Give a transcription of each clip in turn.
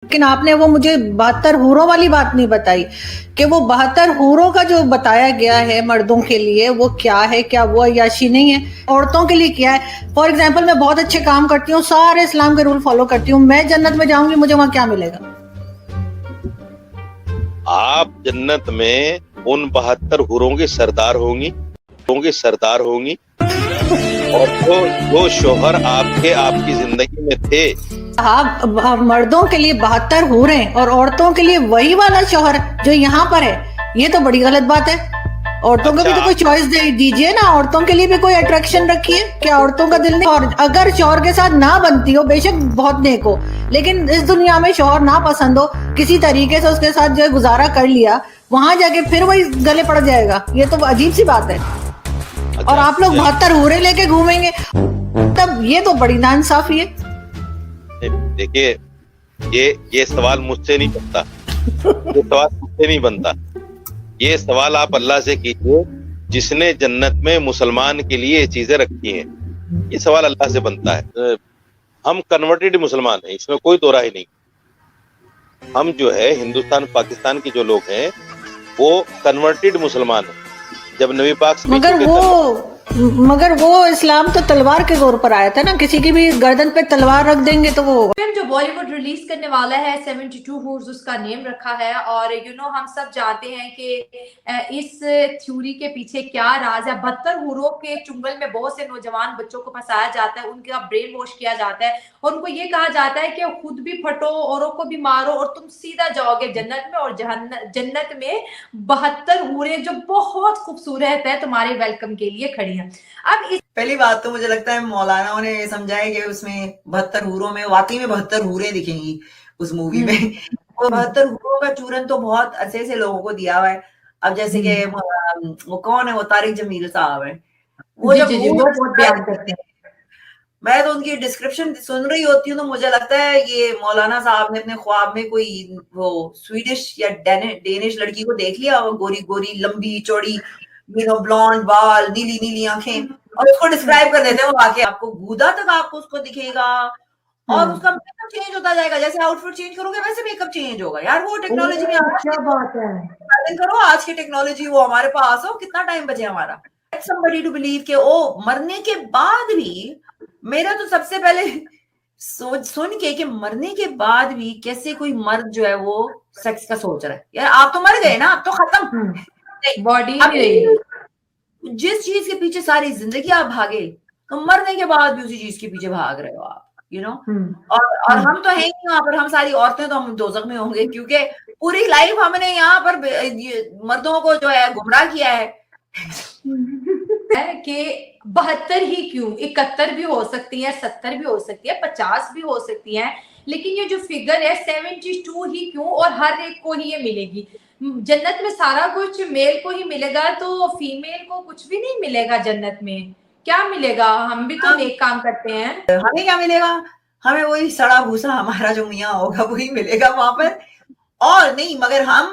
لیکن آپ نے وہ مجھے 72 حوروں والی بات نہیں بتائی کہ وہ 72 حوروں کا جو بتایا گیا ہے مردوں کے لیے وہ کیا ہے، کیا وہ عیاشی نہیں ہے؟ عورتوں کے لیے کیا ہے؟ فار ایگزامپل میں بہت اچھے کام کرتی ہوں، سارے اسلام کے رول فالو کرتی ہوں، میں جنت میں جاؤں گی، مجھے وہاں کیا ملے گا؟ آپ جنت میں ان 72 حوروں کے سردار ہوں گی اور جو شوہر آپ کی زندگی میں تھے. ہاں، مردوں کے لیے 72 حوریں اور عورتوں کے لیے وہی والا شوہر جو یہاں پر ہے، یہ تو بڑی غلط بات ہے. عورتوں کو بھی تو کوئی چوائس دیجئے نا، عورتوں کے لیے بھی کوئی اٹریکشن رکھیے کہ عورتوں کا دل نہیں. اور اگر شوہر کے ساتھ نہ بنتی ہو، بے شک بہت نیک ہو، لیکن اس دنیا میں شوہر نہ پسند ہو، کسی طریقے سے اس کے ساتھ جو ہے گزارا کر لیا، وہاں جا کے پھر وہی گلے پڑ جائے گا، یہ تو عجیب سی بات ہے. اور آپ لوگ 72 حوریں لے کے گھومیں گے، تب یہ تو بڑی ناانصافی ہے. دیکھیے یہ سوال مجھ سے نہیں بنتا. یہ سوال آپ اللہ سے کیجئے جس نے جنت میں مسلمان کے لیے یہ چیزیں رکھی ہیں. یہ سوال اللہ سے بنتا ہے. ہم کنورٹڈ مسلمان ہیں، اس میں کوئی دو رائے نہیں. ہم جو ہے ہندوستان پاکستان کے جو لوگ ہیں وہ کنورٹڈ مسلمان ہیں. جب نبی پاک مگر وہ اسلام تو تلوار کے زور پر آیا تھا نا، کسی کی بھی گردن پہ تلوار رکھ دیں گے تو وہ فلم جو بالی ووڈ ریلیز کرنے والا ہے 72 ہورز اس کا نیم رکھا ہے. اور ہم سب جانتے ہیں کہ اس تھیوری کے پیچھے کیا راز ہے. 72 حوروں کے چنگل میں بہت سے نوجوان بچوں کو پھنسایا جاتا ہے، ان کا برین واش کیا جاتا ہے اور ان کو یہ کہا جاتا ہے کہ خود بھی پھٹو، اوروں کو بھی مارو اور تم سیدھا جاؤ گے جنت میں. اور جنت میں 72 حوریں جو بہت خوبصورت ہے تمہارے ویلکم کے لیے کھڑی ہیں. اب پہلی بات تو مجھے لگتا ہے مولانا نے سمجھا ہے کہ اس میں 72 حوروں میں واقعی میں 72 حوریں دکھیں گی اس مووی میں. وہ 72 حوروں کا چورن تو بہت عرصے سے لوگوں کو دیا ہوا ہے. اب جیسے کہ وہ کون ہے، وہ طارق جمیل صاحب ہیں، وہ جب بہت بیان کرتے ہیں، میں تو ان کی ڈسکرپشن سن رہی ہوتی ہوں تو مجھے لگتا ہے یہ مولانا صاحب نے اپنے خواب میں کوئی وہ سویڈش یا ڈینش لڑکی کو دیکھ لیا، وہ گوری گوری لمبی چوڑی بلونڈ بال، نیلی نیلی آنکھیں، اور اس کو ڈسکرائب کر دیتے ہیں. وہ واقعی آپ کو گودا تک آپ کو اس کو دکھے گا اور اس کا میک اپ چینج ہوتا جائے گا. جیسے آؤٹ فٹ چینج کرو گے ویسے میک اپ چینج ہوگا. یار وہ ٹیکنالوجی میں کیا بات ہے. کرو، آج کی ٹیکنالوجی وہ ہمارے پاس ہو، کتنا ٹائم بچے ہمارا. somebody to believe کہ مرنے کے بعد بھی، میرا تو سب سے پہلے سن کے مرنے کے بعد بھی کیسے کوئی مرد جو ہے وہ سیکس کا سوچ رہا ہے. یار آپ تو مر گئے نا، آپ تو ختم باڈی جس چیز کے پیچھے ساری زندگی آپ بھاگے، تو مرنے کے بعد بھی اسی چیز کے پیچھے بھاگ رہے ہو آپ. اور ہم تو ہیں ہی وہاں پر، ہم ساری عورتیں تو ہم دوزخ میں ہوں گے، کیونکہ پوری لائف ہم نے یہاں پر مردوں کو جو ہے گمراہ کیا ہے. کہ 72 ہی کیوں، 71 بھی ہو سکتی ہے، 70 بھی ہو سکتی ہے، 50 بھی ہو سکتی ہے، لیکن یہ جو فگر ہے 72 ہی کیوں، اور ہر ایک کو ہی یہ ملے گی. جنت میں سارا کچھ میل کو ہی ملے گا تو فیمیل کو کچھ بھی نہیں ملے گا. جنت میں کیا ملے گا؟ ہم بھی تو نیک کام کرتے ہیں. ہمیں کیا ملے گا؟ ہمیں وہی سڑا بھوسا ہمارا جو میاں ہوگا وہی ملے گا وہاں پر. اور نہیں، مگر ہم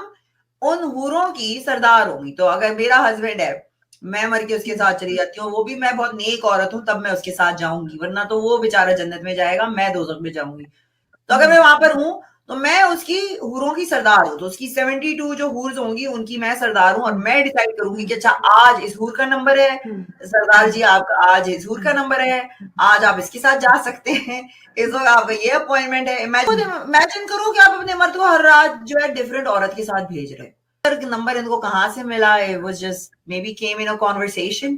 ان حوروں کی سردار ہوں گی. تو اگر میرا ہسبینڈ ہے، میں مر کے اس کے ساتھ چلی جاتی ہوں، وہ بھی میں بہت نیک عورت ہوں، تب میں اس کے ساتھ جاؤں گی، ورنہ تو وہ بیچارہ جنت میں جائے گا، میں دوزخ میں جاؤں گی. تو اگر میں وہاں پر ہوں تو میں اس کی حوروں کی سردار ہوں. تو اس کی 72 جو حورز ہوں گی ان کی میں سردار ہوں، اور میں ڈیسائیڈ کروں گی کہ اچھا آج اس حور کا نمبر ہے سردار جی، آپ کا آج اس حور کا نمبر ہے، آج آپ اس کے ساتھ جا سکتے ہیں، اس وقت آپ کا یہ اپوائنٹمنٹ ہے. امیجن کرو کہ آپ اپنے مرد کو ہر رات جو ہے ڈفرینٹ عورت کے ساتھ بھیج رہے. نمبر ان کو کہاں سے ملا؟ It was just maybe came in a conversation.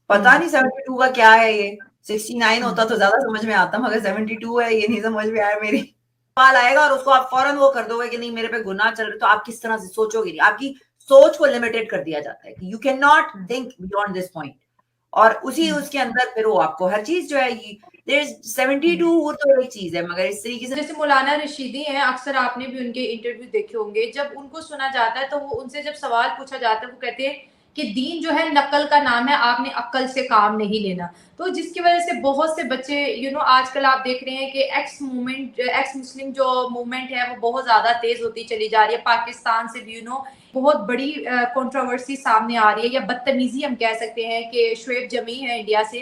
پتا نہیں 72 کا کیا ہے. یہ 69 ہوتا تو زیادہ سمجھ میں آتا، مگر 72 ہے، یہ نہیں سمجھ میں آیا. میری سوال آئے گا اور اس کو آپ فوراً وہ کر دو گے کہ نہیں میرے پہ گناہ چل رہے، تو آپ کس طرح سے سوچو گے؟ آپ کی سوچ کو لمیٹڈ کر دیا جاتا ہے کہ you can not think beyond this point. اور اس کے اندر پھر وہ آپ کو ہر چیز جو ہے 72 وہ تو ایک چیز ہے، مگر اس طریقے سے جیسے مولانا رشیدی ہیں، اکثر آپ نے بھی ان کے انٹرویو دیکھے ہوں گے. جب ان کو سنا جاتا ہے تو وہ ان سے جب سوال پوچھا جاتا ہے وہ کہتے ہیں کہ دین جو ہے نقل کا نام ہے، آپ نے عقل سے کام نہیں لینا. تو جس کی وجہ سے بہت سے بچے آج کل آپ دیکھ رہے ہیں کہ ایکس مسلم جو موومنٹ ہے وہ بہت زیادہ تیز ہوتی چلی جا رہی ہے. پاکستان سے بھی بہت بڑی کنٹروورسی سامنے آ رہی ہے، یا بدتمیزی ہم کہہ سکتے ہیں کہ شعیب جمی ہے انڈیا سے،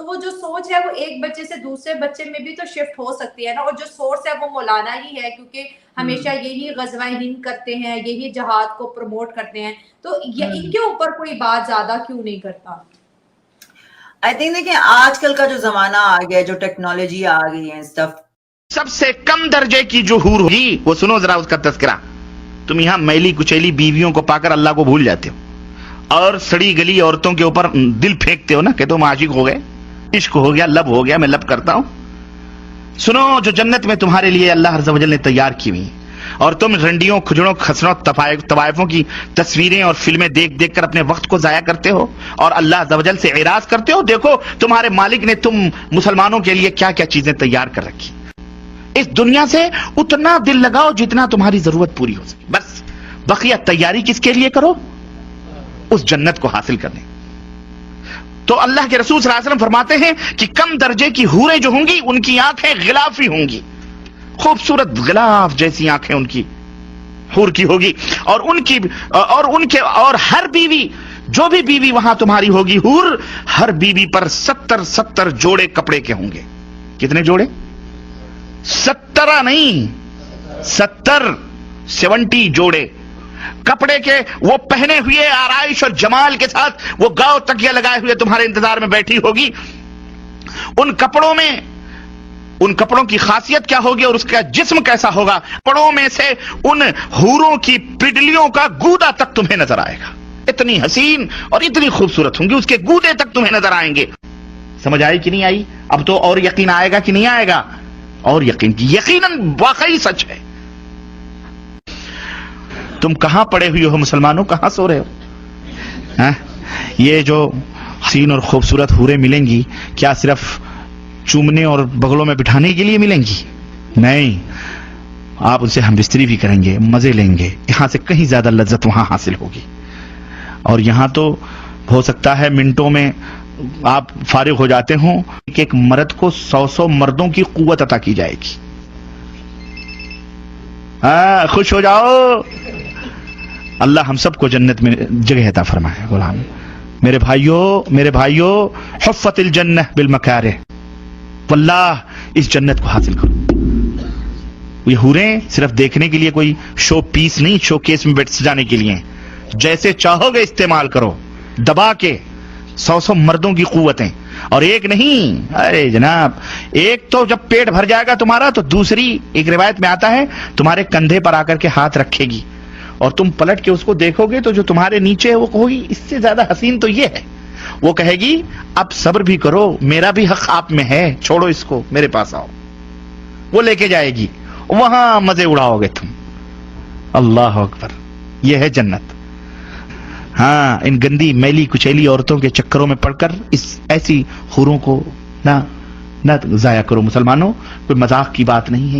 تو وہ جو سوچ ہے وہ ایک بچے سے دوسرے بچے میں بھی تو شفٹ ہو سکتی ہے نا, اور جو سورس ہے وہ مولانا ہی ہے, کیونکہ ہمیشہ یہی غزوہ ہند کرتے ہیں, یہی جہاد کو پروموٹ کرتے ہیں, تو ان کے اوپر کوئی بات زیادہ کیوں نہیں کرتا؟ آئی تھنک دیکھیں آج کل کا جو زمانہ آ گیا, جو ٹیکنالوجی آ گئی ہے اسٹف, سب سے کم درجے کی جو حور ہوگی وہ سنو ذرا اس کا تذکرہ. تم یہاں میلی کچیلی بیویوں کو پا کر اللہ کو بھول جاتے ہو اور سڑی گلی عورتوں کے اوپر دل پھینکتے ہو نا کہ تم عاشق ہو گئے, عشق ہو گیا, لب ہو گیا, میں لب کرتا ہوں. سنو جو جنت میں تمہارے لیے اللہ عز و جل نے تیار کی ہوئی, اور تم رنڈیوں کھجڑوں خسروں طوائفوں کی تصویریں اور فلمیں دیکھ دیکھ کر اپنے وقت کو ضائع کرتے ہو اور اللہ عز و جل سے اعراض کرتے ہو. دیکھو تمہارے مالک نے تم مسلمانوں کے لیے کیا کیا چیزیں تیار کر رکھی. اس دنیا سے اتنا دل لگاؤ جتنا تمہاری ضرورت پوری ہو سکے, بس بقیہ تیاری کس کے لیے کرو؟ اس جنت کو حاصل کرنے. تو اللہ کے رسول صلی اللہ علیہ وسلم فرماتے ہیں کہ کم درجے کی حوریں جو ہوں گی ان کی آنکھیں غلافی ہوں گی, خوبصورت غلاف جیسی آنکھیں ان کی حور کی ہوگی, اور ہر بیوی, جو بھی بیوی وہاں تمہاری ہوگی حور, ہر بیوی پر 70 جوڑے کپڑے کے ہوں گے. کتنے جوڑے؟ 70 نہیں, 70 جوڑے کپڑے کے, وہ پہنے ہوئے آرائش اور جمال کے ساتھ وہ گاؤ تکیہ لگائے ہوئے تمہارے انتظار میں بیٹھی ہوگی. ان کپڑوں کی خاصیت کیا ہوگی اور اس کا جسم کیسا ہوگا؟ کپڑوں میں سے ان حوروں کی پڈلیوں کا گودا تک تمہیں نظر آئے گا. اتنی حسین اور اتنی خوبصورت ہوں گی, اس کے گودے تک تمہیں نظر آئیں گے. سمجھ آئی کہ نہیں آئی؟ اب تو اور یقین آئے گا کہ نہیں آئے گا؟ اور یقین کی, یقیناً واقعی سچ ہے. تم کہاں پڑے ہوئے ہو مسلمانوں, کہاں سو رہے ہو؟ یہ جو حسین اور خوبصورت حوریں ملیں گی کیا صرف چومنے اور بغلوں میں بٹھانے کے لیے ملیں گی؟ نہیں, آپ ان سے ہم بستری بھی کریں گے, مزے لیں گے, یہاں سے کہیں زیادہ لذت وہاں حاصل ہوگی. اور یہاں تو ہو سکتا ہے منٹوں میں آپ فارغ ہو جاتے ہوں کہ ایک مرد کو 100 مردوں کی قوت عطا کی جائے گی. خوش ہو جاؤ, اللہ ہم سب کو جنت میں جگہ عطا فرمائے. غلام میرے بھائیوں حفت الجنہ بالمکارہ, واللہ اس جنت کو حاصل کرو. یہ حوریں صرف دیکھنے کے لیے کوئی شو پیس نہیں, شو کیس میں بیٹھ سجانے کے لیے. جیسے چاہو گے استعمال کرو, دبا کے 100 مردوں کی قوتیں. اور ایک نہیں, ارے جناب, ایک تو جب پیٹ بھر جائے گا تمہارا تو دوسری ایک روایت میں آتا ہے تمہارے کندھے پر آ کر کے ہاتھ رکھے گی, اور تم پلٹ کے اس کو دیکھو گے تو جو تمہارے نیچے ہے وہ کہو گی اس سے زیادہ حسین تو یہ ہے. وہ کہے گی اب صبر بھی کرو, میرا بھی حق آپ میں ہے, چھوڑو اس کو, میرے پاس آؤ. وہ لے کے جائے گی, وہاں مزے اڑاؤ گے تم. اللہ اکبر, یہ ہے جنت. ہاں, ان گندی میلی کچیلی عورتوں کے چکروں میں پڑ کر اس ایسی حوروں کو نہ ضائع کرو مسلمانوں. کوئی مذاق کی بات نہیں ہے.